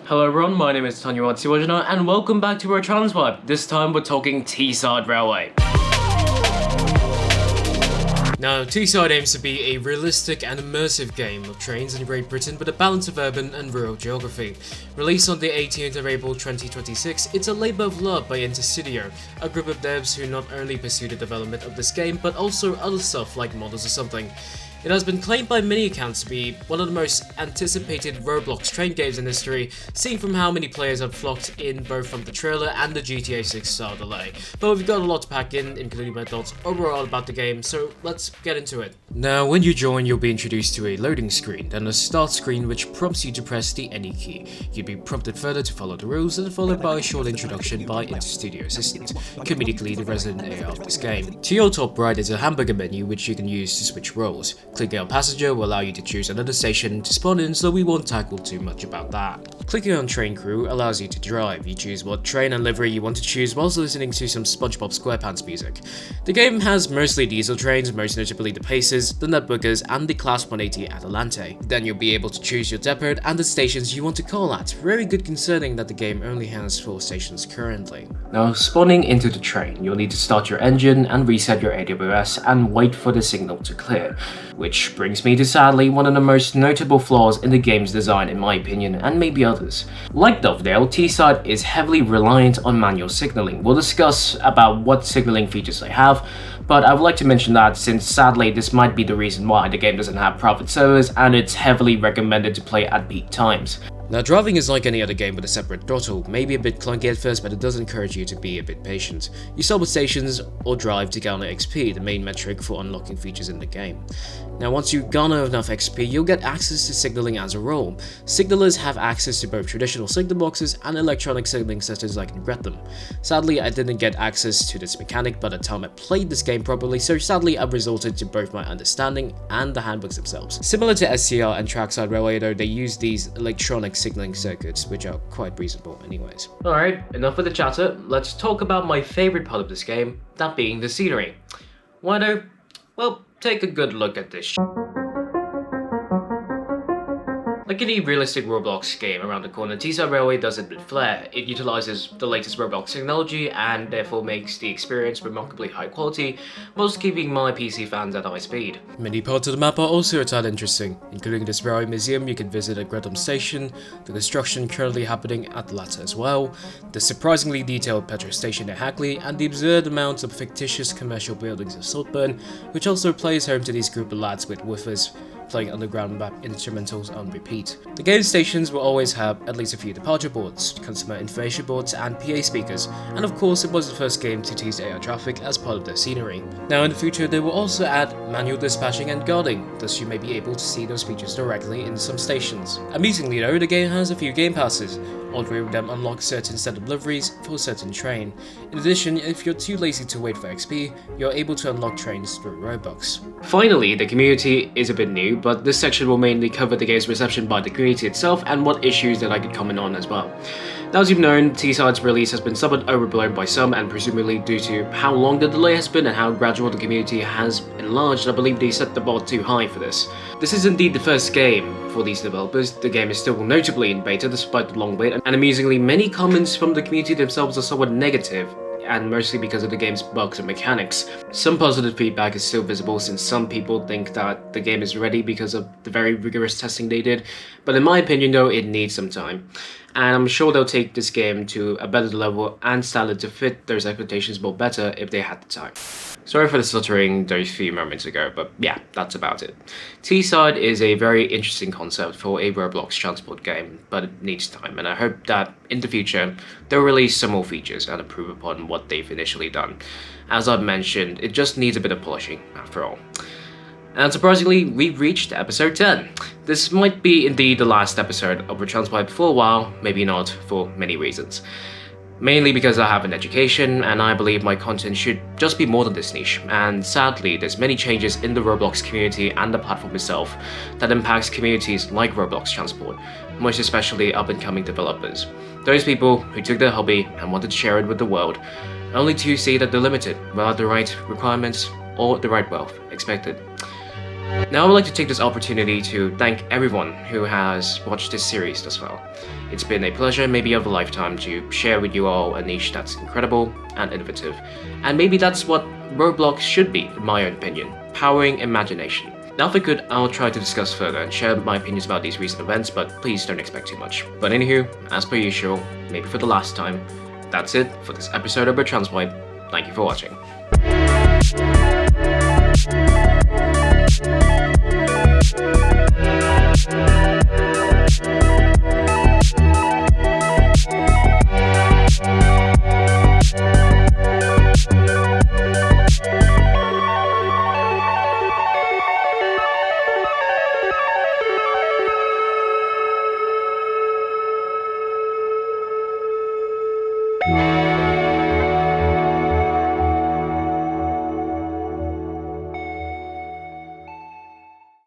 Hello everyone, my name is Thanyawat Srivajana and welcome back to RoTransWipe. This time we're talking Teesside Railway. Now, Teesside aims to be a realistic and immersive game of trains in Great Britain with a balance of urban and rural geography. Released on the 18th of April 2026, it's a labour of love by Interstudio, a group of devs who not only pursue the development of this game but also other stuff like models or something. It has been claimed by many accounts to be one of the most anticipated Roblox train games in history, seeing from how many players have flocked in both from the trailer and the GTA 6 style delay. But we've got a lot to pack in, including my thoughts overall about the game, so let's get into it. Now, when you join, you'll be introduced to a loading screen, then a start screen which prompts you to press the any key. You'll be prompted further to follow the rules, and followed by a short introduction by Interstudio Assistant, comedically the resident AI of this game. To your top right is a hamburger menu which you can use to switch roles. Clicking on passenger will allow you to choose another station to spawn in, so we won't tackle too much about that. Clicking on train crew allows you to drive. You choose what train and livery you want to choose whilst listening to some SpongeBob SquarePants music. The game has mostly diesel trains, most notably the Pacers, the Nutbookers and the Class 180 Adelante. Then you'll be able to choose your depot and the stations you want to call at. Very good concerning that the game only has 4 stations currently. Now, spawning into the train, you'll need to start your engine and reset your AWS and wait for the signal to clear. Which brings me to sadly one of the most notable flaws in the game's design in my opinion, and maybe others. Like Dovedale, Teesside is heavily reliant on manual signaling. We'll discuss about what signaling features they have, but I would like to mention that since sadly this might be the reason why the game doesn't have private servers and it's heavily recommended to play at peak times. Now, driving is like any other game with a separate throttle, maybe a bit clunky at first, but it does encourage you to be a bit patient. You stop at stations or drive to garner XP, the main metric for unlocking features in the game. Now, once you garner enough XP, you'll get access to signaling as a role. Signalers have access to both traditional signal boxes and electronic signaling settings like in Gretham. Sadly, I didn't get access to this mechanic by the time I played this game properly, so sadly I've resorted to both my understanding and the handbooks themselves. Similar to SCR and Trackside Railway though, they use these electronic signaling circuits, which are quite reasonable anyways. Alright, enough with the chatter, let's talk about my favourite part of this game, that being the scenery. Why though? Well, take a good look at this. Like any realistic Roblox game around the corner, Teesside Railway does it with flair. It utilizes the latest Roblox technology and therefore makes the experience remarkably high quality, whilst keeping my PC fans at high speed. Many parts of the map are also a tad interesting, including this railway museum you can visit at Gretham Station, the construction currently happening at the latter as well, the surprisingly detailed petrol station at Hackley, and the absurd amounts of fictitious commercial buildings of Saltburn, which also plays home to these group of lads with woofers playing underground map instrumentals on repeat. The game stations will always have at least a few departure boards, customer information boards and PA speakers, and of course it was the first game to tease AI traffic as part of their scenery. Now in the future they will also add manual dispatching and guarding, thus you may be able to see those features directly in some stations. Amusingly though, the game has a few game passes. All 3 of them unlock certain set of liveries for a certain train. In addition, if you're too lazy to wait for XP, you're able to unlock trains through Robux. Finally, the community is a bit new, but this section will mainly cover the game's reception by the community itself and what issues that I could comment on as well. Now, as you've known, Teesside's release has been somewhat overblown by some, and presumably due to how long the delay has been and how gradual the community has enlarged, I believe they set the bar too high for this. This is indeed the first game for these developers. The game is still notably in beta despite the long wait, and amusingly many comments from the community themselves are somewhat negative, and mostly because of the game's bugs and mechanics. Some positive feedback is still visible since some people think that the game is ready because of the very rigorous testing they did, but in my opinion though, it needs some time. And I'm sure they'll take this game to a better level and standard to fit those expectations more better if they had the time. Sorry for the stuttering those few moments ago, but yeah, that's about it. Teesside is a very interesting concept for a Roblox transport game, but it needs time, and I hope that in the future they'll release some more features and improve upon what they've initially done. As I've mentioned, it just needs a bit of polishing after all. And surprisingly, we've reached episode 10. This might be indeed the last episode of RoTransWipe for a while, maybe not, for many reasons. Mainly because I have an education, and I believe my content should just be more than this niche, and sadly there's many changes in the Roblox community and the platform itself that impacts communities like Roblox Transport, most especially up-and-coming developers. Those people who took their hobby and wanted to share it with the world, only to see that they're limited without the right requirements or the right wealth expected. Now I would like to take this opportunity to thank everyone who has watched this series thus far. It's been a pleasure, maybe of a lifetime, to share with you all a niche that's incredible and innovative. And maybe that's what Roblox should be, in my own opinion, powering imagination. Now if I could, I'll try to discuss further and share my opinions about these recent events, but please don't expect too much. But anywho, as per usual, maybe for the last time, that's it for this episode of RoTransWipe. Thank you for watching.